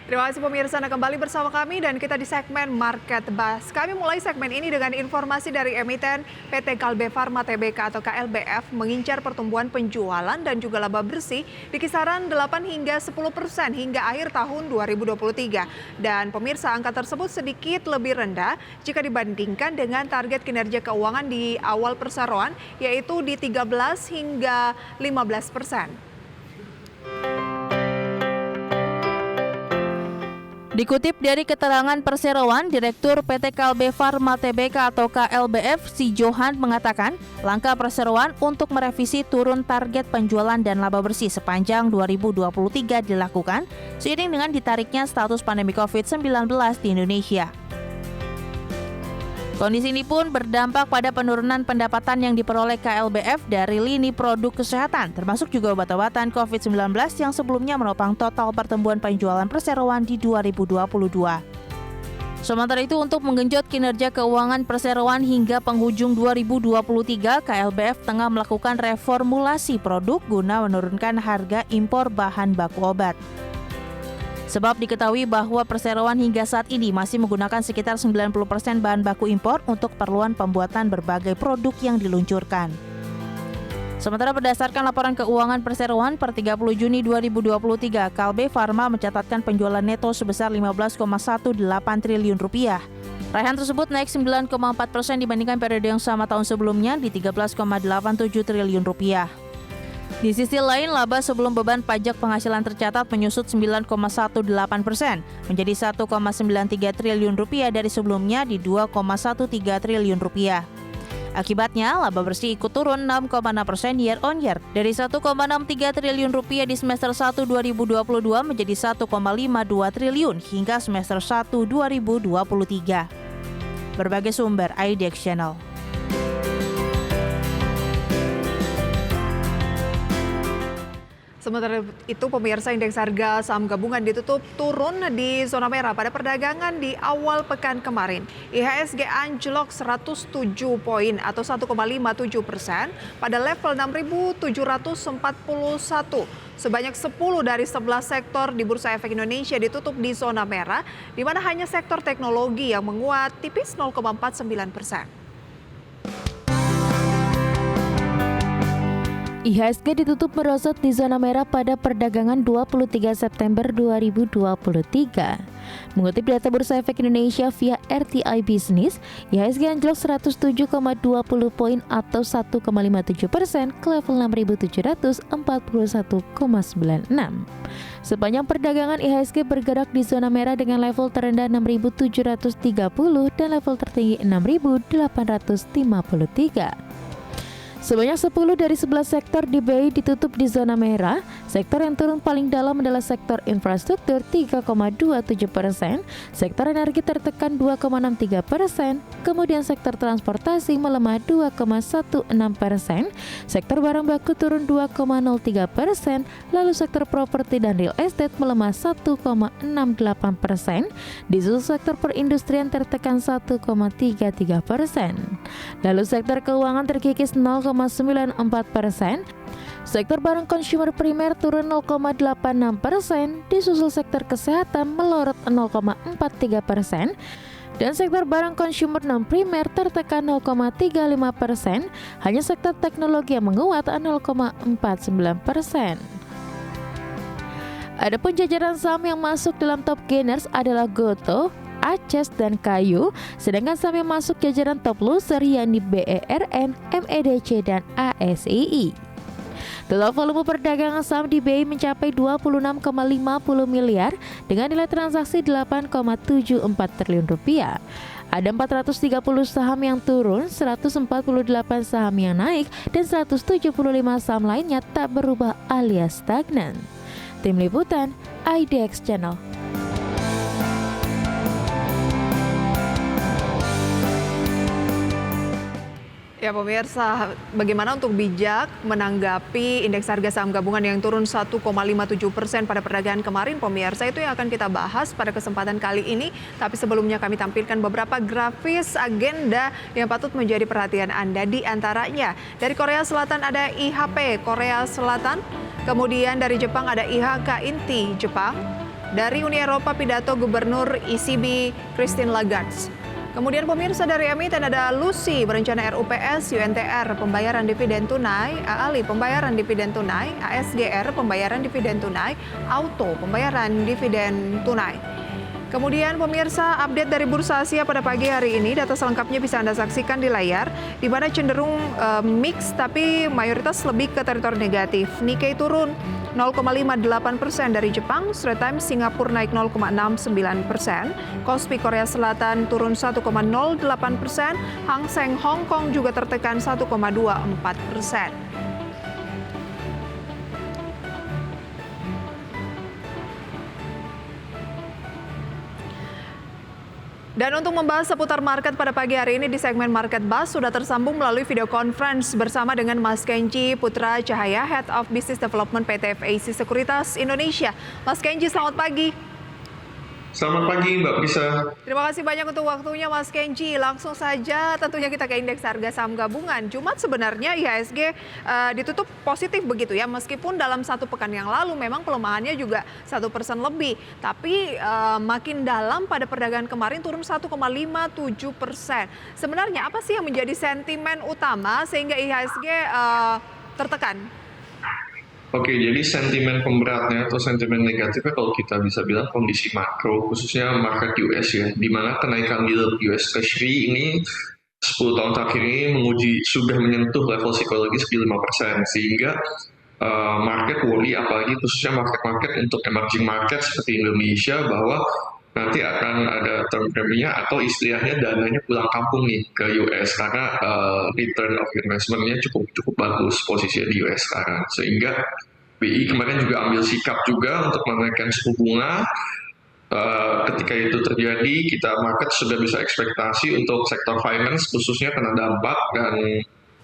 Terima kasih pemirsa, Anda kembali bersama kami dan kita di segmen Market Buzz. Kami mulai segmen ini dengan informasi dari emiten PT Kalbe Farma Tbk atau KLBF mengincar pertumbuhan penjualan dan juga laba bersih di kisaran 8 hingga 10% hingga akhir tahun 2023. Dan pemirsa, angka tersebut sedikit lebih rendah jika dibandingkan dengan target kinerja keuangan di awal perseroan yaitu di 13 hingga 15%. Dikutip dari keterangan perseroan, Direktur PT Kalbe Farma Tbk atau KLBF, Si Johan mengatakan, langkah perseroan untuk merevisi turun target penjualan dan laba bersih sepanjang 2023 dilakukan seiring dengan ditariknya status pandemi COVID-19 di Indonesia. Kondisi ini pun berdampak pada penurunan pendapatan yang diperoleh KLBF dari lini produk kesehatan, termasuk juga obat-obatan COVID-19 yang sebelumnya menopang total pertumbuhan penjualan perseroan di 2022. Sementara itu, untuk menggenjot kinerja keuangan perseroan hingga penghujung 2023, KLBF tengah melakukan reformulasi produk guna menurunkan harga impor bahan baku obat. Sebab diketahui bahwa perseroan hingga saat ini masih menggunakan sekitar 90% bahan baku impor untuk keperluan pembuatan berbagai produk yang diluncurkan. Sementara berdasarkan laporan keuangan perseroan per 30 Juni 2023, Kalbe Farma mencatatkan penjualan neto sebesar 15,18 triliun rupiah. Raihan tersebut naik 9,4% dibandingkan periode yang sama tahun sebelumnya di 13,87 triliun rupiah. Di sisi lain, laba sebelum beban pajak penghasilan tercatat menyusut 9,18% menjadi 1,93 triliun rupiah dari sebelumnya di 2,13 triliun rupiah. Akibatnya, laba bersih ikut turun 6,6% year on year dari 1,63 triliun rupiah di semester 1 2022 menjadi 1,52 triliun hingga semester 1 2023. Berbagai sumber IDX Channel. Sementara itu, pemirsa, indeks harga saham gabungan ditutup turun di zona merah pada perdagangan di awal pekan kemarin. IHSG anjlok 107 poin atau 1,57% pada level 6.741. Sebanyak 10 dari 11 sektor di Bursa Efek Indonesia ditutup di zona merah, di mana hanya sektor teknologi yang menguat tipis 0,49%. IHSG ditutup merosot di zona merah pada perdagangan 23 September 2023. Mengutip data Bursa Efek Indonesia via RTI Business, IHSG anjlok 107,20 poin atau 1,57% ke level 6.741,96. Sepanjang perdagangan, IHSG bergerak di zona merah dengan level terendah 6.730 dan level tertinggi 6.853. Sebanyak 10 dari 11 sektor di BI ditutup di zona merah. Sektor yang turun paling dalam adalah sektor infrastruktur 3,27%, sektor energi tertekan 2,63%, kemudian sektor transportasi melemah 2,16%, sektor barang baku turun 2,03%, lalu sektor properti dan real estate melemah 1,68%, disusul sektor perindustrian tertekan 1,33%. Lalu sektor keuangan terkikis 0,94%, sektor barang konsumer primer turun 0,86%, disusul sektor kesehatan melorot 0,43%, dan sektor barang konsumer non-primer tertekan 0,35%, hanya sektor teknologi yang menguat 0,49%. Adapun jajaran saham yang masuk dalam top gainers adalah Gotoh, Aces dan Kayu, sedangkan saham yang masuk jajaran top loser yakni BERN, MEDC dan ASII. Total volume perdagangan saham di BI mencapai 26,50 miliar dengan nilai transaksi 8,74 triliun rupiah. Ada 430 saham yang turun, 148 saham yang naik, dan 175 saham lainnya tak berubah alias stagnan. Tim Liputan IDX Channel. Ya pemirsa, bagaimana untuk bijak menanggapi indeks harga saham gabungan yang turun 1,57% pada perdagangan kemarin, pemirsa, itu yang akan kita bahas pada kesempatan kali ini. Tapi sebelumnya kami tampilkan beberapa grafis agenda yang patut menjadi perhatian Anda. Di antaranya dari Korea Selatan ada IHP Korea Selatan, kemudian dari Jepang ada IHK Inti Jepang, Dari Uni Eropa, pidato Gubernur ECB Christine Lagarde. Kemudian pemirsa dari emiten ada Lucy berencana RUPS, UNTR pembayaran dividen tunai, AALI pembayaran dividen tunai, ASGR pembayaran dividen tunai, Auto pembayaran dividen tunai. Kemudian pemirsa, update dari Bursa Asia pada pagi hari ini, data selengkapnya bisa Anda saksikan di layar, di mana cenderung mix tapi mayoritas lebih ke teritori negatif. Nikkei turun 0,58% dari Jepang, Straits Times Singapura naik 0,69%, Kospi Korea Selatan turun 1,08%, Hang Seng Hong Kong juga tertekan 1,24%. Dan untuk membahas seputar market pada pagi hari ini di segmen Market Buzz sudah tersambung melalui video conference bersama dengan Mas Kenji Putra Cahaya, Head of Business Development PT FAC Sekuritas Indonesia. Mas Kenji, selamat pagi. Selamat pagi Mbak Prisa. Terima kasih banyak untuk waktunya Mas Kenji. Langsung saja tentunya kita ke indeks harga saham gabungan. Jumat sebenarnya IHSG ditutup positif begitu ya, meskipun dalam satu pekan yang lalu memang pelemahannya juga 1% lebih. Tapi makin dalam pada perdagangan kemarin turun 1,57%. Sebenarnya apa sih yang menjadi sentimen utama sehingga IHSG tertekan? Oke, jadi sentimen pemberatnya atau sentimen negatifnya kalau kita bisa bilang kondisi makro, khususnya market US ya, di mana kenaikan yield US Treasury ini 10 tahun terakhir ini sudah menyentuh level psikologis di 5%, sehingga market worry, apalagi khususnya market-market untuk emerging market seperti Indonesia, bahwa nanti akan ada term premium atau istilahnya dananya pulang kampung nih ke US karena return of investment-nya cukup bagus posisinya di US sekarang, sehingga BI kemarin juga ambil sikap juga untuk menaikkan suku bunga. Ketika itu terjadi, kita market sudah bisa ekspektasi untuk sektor finance khususnya kena dampak, dan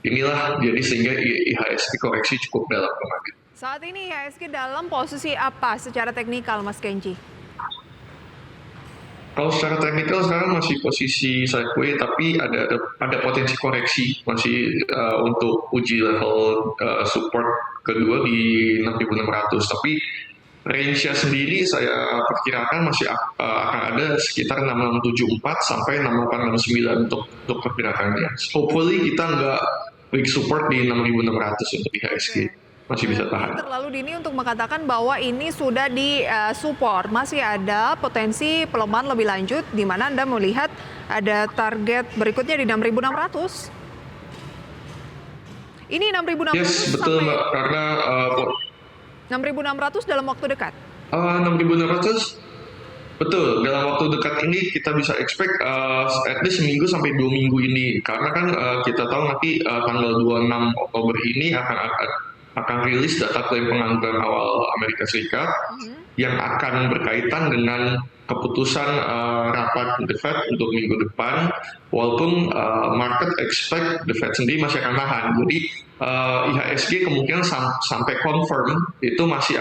inilah jadi sehingga IHSG koreksi cukup dalam kemarin. Saat ini IHSG dalam posisi apa secara teknikal, Mas Kenji? Kalau secara teknikal sekarang masih posisi sideways, tapi ada potensi koreksi masih untuk uji level support kedua di 6.600. Tapi range-nya sendiri saya perkirakan masih akan ada sekitar 6674 sampai 6869 untuk pergerakannya. Hopefully kita nggak big support di 6.600 untuk IHSG. Masih bisa tahan. Terlalu dini untuk mengatakan bahwa ini sudah di support. Masih ada potensi pelemahan lebih lanjut di mana Anda melihat ada target berikutnya di 6.600. Ini 6.600 yes, betul Mbak, karena 6.600 dalam waktu dekat. 6.600 betul, dalam waktu dekat ini kita bisa expect at least seminggu sampai 2 minggu ini, karena kan kita tahu nanti tanggal 26 Oktober ini akan rilis data klaim pengangguran awal Amerika Serikat yang akan berkaitan dengan keputusan rapat The Fed untuk minggu depan, walaupun market expect The Fed sendiri masih akan nahan. Jadi IHSG kemungkinan sampai confirm itu masih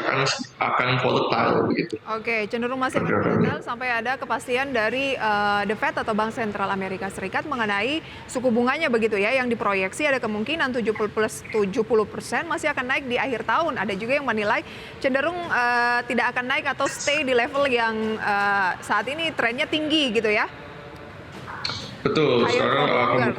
akan volatile begitu. Oke, cenderung masih akan volatile sampai ada kepastian dari The Fed atau Bank Sentral Amerika Serikat mengenai suku bunganya begitu ya, yang diproyeksi ada kemungkinan 70% masih akan naik di akhir tahun. Ada juga yang menilai cenderung tidak akan naik atau stay di level yang saat ini trennya tinggi gitu ya. Betul, sekarang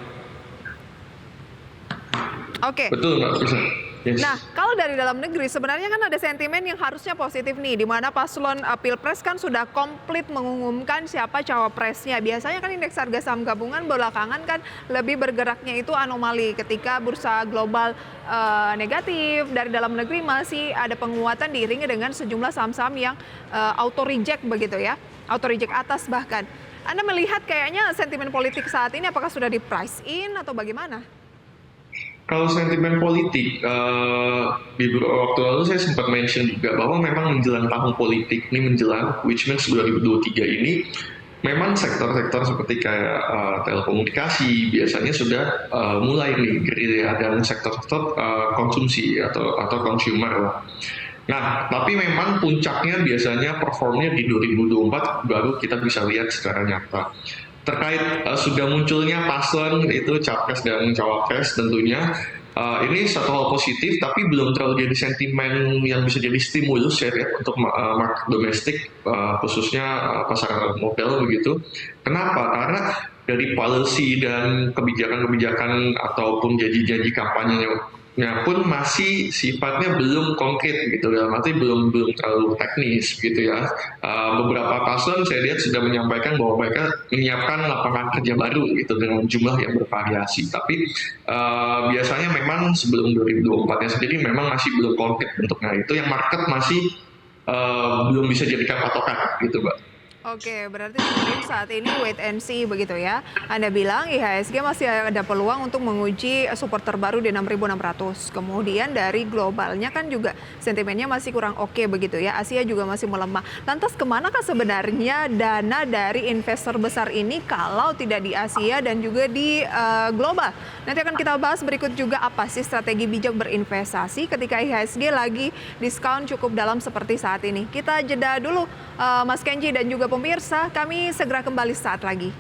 Oke. Betul Mbak Prisa. Yes. Nah, kalau dari dalam negeri sebenarnya kan ada sentimen yang harusnya positif nih, di mana paslon Pilpres kan sudah komplit mengumumkan siapa cawapresnya. Biasanya kan indeks harga saham gabungan belakangan kan lebih bergeraknya itu anomali ketika bursa global negatif, dari dalam negeri masih ada penguatan diiringi dengan sejumlah saham-saham yang auto reject begitu ya, auto reject atas bahkan. Anda melihat kayaknya sentimen politik saat ini apakah sudah di price in atau bagaimana? Kalau sentimen politik, di beberapa waktu lalu saya sempat mention juga bahwa memang menjelang tahun politik ini which means 2023 ini, memang sektor-sektor seperti kayak telekomunikasi biasanya sudah mulai nih gerilya, dan sektor-sektor konsumsi atau consumer lah. Nah, tapi memang puncaknya biasanya performnya di 2024 baru kita bisa lihat secara nyata. Terkait sudah munculnya paslon itu capres dan cawapres tentunya, Ini satu hal positif, tapi belum terlalu jadi sentimen yang bisa jadi stimulus ya untuk market domestik, khususnya pasar modal begitu. Kenapa? Karena dari policy dan kebijakan-kebijakan ataupun janji-janji kampanyenya pun masih sifatnya belum konkret gitu, dalam arti belum terlalu teknis gitu ya. Beberapa paslon saya lihat sudah menyampaikan bahwa mereka menyiapkan lapangan kerja baru gitu dengan jumlah yang bervariasi, tapi biasanya memang sebelum 2024-nya sendiri memang masih belum konkret bentuknya, itu yang market masih belum bisa jadikan patokan gitu, Mbak. Oke, berarti sebenarnya saat ini wait and see begitu ya. Anda bilang IHSG masih ada peluang untuk menguji support terbaru di 6.600. Kemudian dari globalnya kan juga sentimennya masih kurang oke begitu ya. Asia juga masih melemah. Lantas kemanakah sebenarnya dana dari investor besar ini kalau tidak di Asia dan juga di global? Nanti akan kita bahas berikut juga apa sih strategi bijak berinvestasi ketika IHSG lagi diskon cukup dalam seperti saat ini. Kita jeda dulu Mas Kenji dan juga pemirsa, kami segera kembali saat lagi.